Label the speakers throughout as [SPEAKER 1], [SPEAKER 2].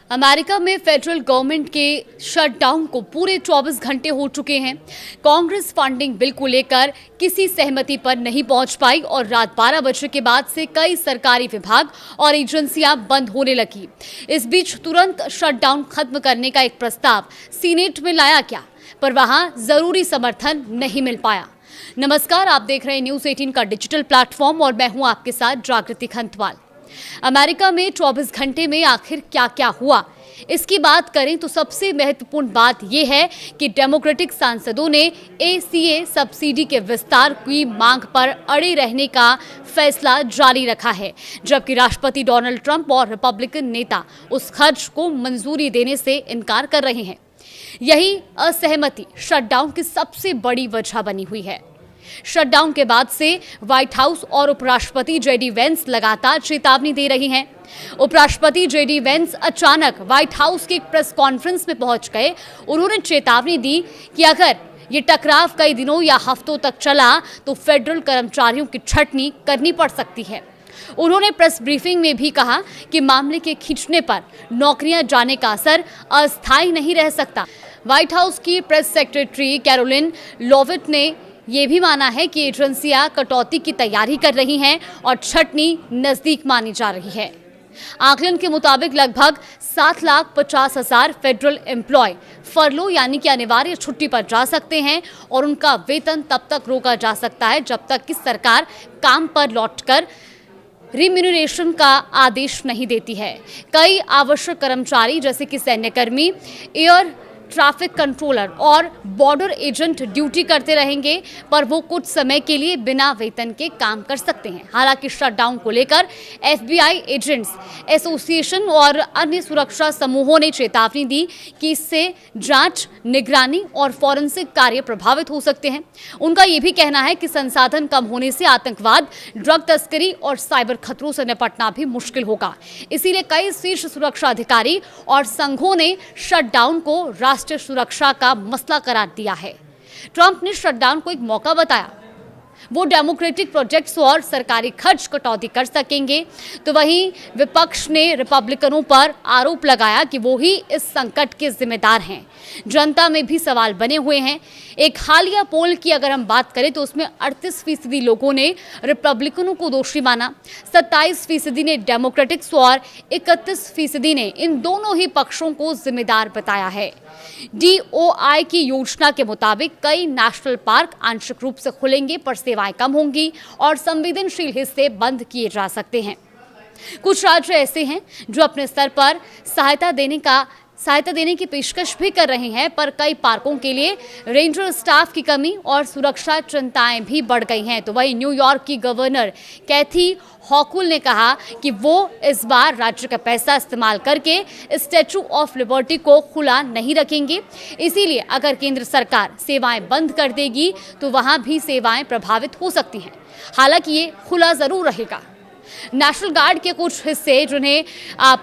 [SPEAKER 1] America में federal government के shutdown को पूरे 24 घंटे हो चुके हैं। कांग्रेस फंडिंग बिल को लेकर किसी सहमति पर नहीं पहुंच पाई और रात 12 बजे के बाद से कई सरकारी विभाग और एजेंसियां बंद होने लगी। इस बीच तुरंत शटडाउन खत्म करने का एक प्रस्ताव सीनेट में लाया गया, पर वहां जरूरी समर्थन नहीं मिल पाया। नमस्कार, आप देख रहे हैं न्यूज़ 18 का डिजिटल प्लेटफॉर्म और मैं हूं आपके साथ जागृति खंतवाल। अमेरिका में 24 घंटे में आखिर क्या क्या हुआ, इसकी बात करें तो सबसे महत्वपूर्ण बात यह है कि डेमोक्रेटिक सांसदों ने ACA सब्सिडी के विस्तार की मांग पर अड़े रहने का फैसला जारी रखा है, जबकि राष्ट्रपति डोनाल्ड ट्रंप और रिपब्लिकन नेता उस खर्च को मंजूरी देने से इनकार कर रहे हैं। यही असहमति शटडाउन की सबसे बड़ी वजह बनी हुई है। शटडाउन के बाद से व्हाइट हाउस और उपराष्ट्रपति JD वेंस लगातार चेतावनी दे रही हैं। उपराष्ट्रपति JD वेंस अचानक व्हाइट हाउस की एक प्रेस कॉन्फ्रेंस में पहुंच गए। उन्होंने चेतावनी दी कि अगर ये टकराव कई दिनों या हफ्तों तक चला तो फेडरल कर्मचारियों की छटनी करनी पड़ सकती है। उन्होंने प्रेस ब्रीफिंग में भी कहा कि मामले के खींचने पर नौकरियां जाने का असर अस्थायी नहीं रह सकता। व्हाइट हाउस की प्रेस सेक्रेटरी कैरोलिन लेविट ने ये भी माना है कि एजेंसियां कटौती की तैयारी कर रही हैं और छटनी नजदीक मानी जा रही है। आकलन के मुताबिक लगभग 7,50,000 फेडरल एम्प्लॉय फरलो यानी कि अनिवार्य छुट्टी पर जा सकते हैं और उनका वेतन तब तक रोका जा सकता है जब तक कि सरकार काम पर लौटकर रिम्यूनरेशन का आदेश नहीं देती है। कई आवश्यक कर्मचारी जैसे कि सैन्यकर्मी, एयर ट्रैफिक कंट्रोलर और बॉर्डर एजेंट ड्यूटी करते रहेंगे, पर वो कुछ समय के लिए बिना वेतन के काम कर सकते हैं। हालांकि शटडाउन को लेकर FBI एजेंट्स एसोसिएशन और अन्य सुरक्षा समूहों ने चेतावनी दी कि इससे जांच, निगरानी और फॉरेंसिक कार्य प्रभावित हो सकते हैं। उनका ये भी कहना है कि संसाधन कम होने से आतंकवाद, ड्रग तस्करी और साइबर खतरों से निपटना भी मुश्किल होगा। इसीलिए कई शीर्ष सुरक्षा अधिकारी और संघों ने शटडाउन को राष्ट्रीय सुरक्षा का मसला करार दिया है। ट्रंप ने शटडाउन को एक मौका बताया। वो डेमोक्रेटिक प्रोजेक्ट्स और सरकारी खर्च कटौती कर सकेंगे, तो वहीं विपक्ष ने रिपब्लिकनों पर आरोप लगाया कि वो ही इस संकट के जिम्मेदार हैं। जनता में भी सवाल बने हुए हैं। एक हालिया पोल की अगर हम बात करें तो उसमें 38% लोगों ने रिपब्लिकनों को दोषी माना, 27% ने डेमोक्रेटिक्स और 31% ने इन दोनों ही पक्षों को जिम्मेदार बताया है। DOI की योजना के मुताबिक कई नेशनल पार्क आंशिक रूप से खुलेंगे, पर सेवाएं कम होंगी और संवेदनशील हिस्से बंद किए जा सकते हैं। कुछ राज्य ऐसे हैं जो अपने स्तर पर सहायता देने की पेशकश भी कर रहे हैं, पर कई पार्कों के लिए रेंजर स्टाफ की कमी और सुरक्षा चिंताएं भी बढ़ गई हैं। तो वहीं न्यूयॉर्क की गवर्नर कैथी हॉकुल ने कहा कि वो इस बार राज्य का पैसा इस्तेमाल करके स्टैचू ऑफ लिबर्टी को खुला नहीं रखेंगे। इसीलिए अगर केंद्र सरकार सेवाएं बंद कर देगी तो वहां भी सेवाएं प्रभावित हो सकती हैं। हालांकि ये खुला जरूर रहेगा। नेशनल गार्ड के कुछ हिस्से जिन्हें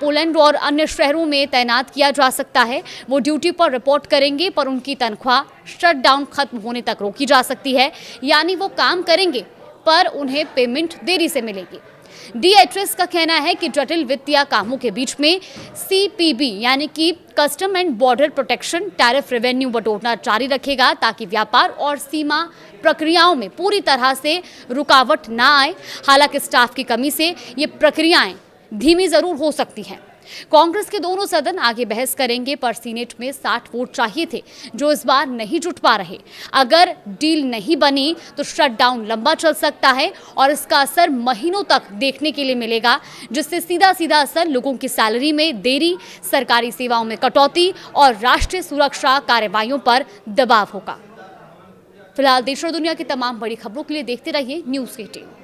[SPEAKER 1] पोलैंड और अन्य शहरों में तैनात किया जा सकता है, वो ड्यूटी पर रिपोर्ट करेंगे, पर उनकी तनख्वाह शटडाउन खत्म होने तक रोकी जा सकती है। यानी वो काम करेंगे पर उन्हें पेमेंट देरी से मिलेगी। DHS का कहना है कि जटिल वित्तीय कामों के बीच में CPB यानी कि custom and border protection tariff revenue बटोरना जारी रखेगा, ताकि व्यापार और सीमा प्रक्रियाओं में पूरी तरह से रुकावट ना आए। हालांकि स्टाफ की कमी से ये प्रक्रियाएं धीमी जरूर हो सकती हैं। कांग्रेस के दोनों सदन आगे बहस करेंगे, पर सीनेट में 60 वोट चाहिए थे, जो इस बार नहीं जुट पा रहे। अगर डील नहीं बनी तो शटडाउन लंबा चल सकता है और इसका असर महीनों तक देखने के लिए मिलेगा, जिससे सीधा सीधा असर लोगों की सैलरी में देरी, सरकारी सेवाओं में कटौती और राष्ट्रीय सुरक्षा कार्रवाइयों पर दबाव होगा। फिलहाल देश और दुनिया की तमाम बड़ी खबरों के लिए देखते रहिए न्यूज़ 18।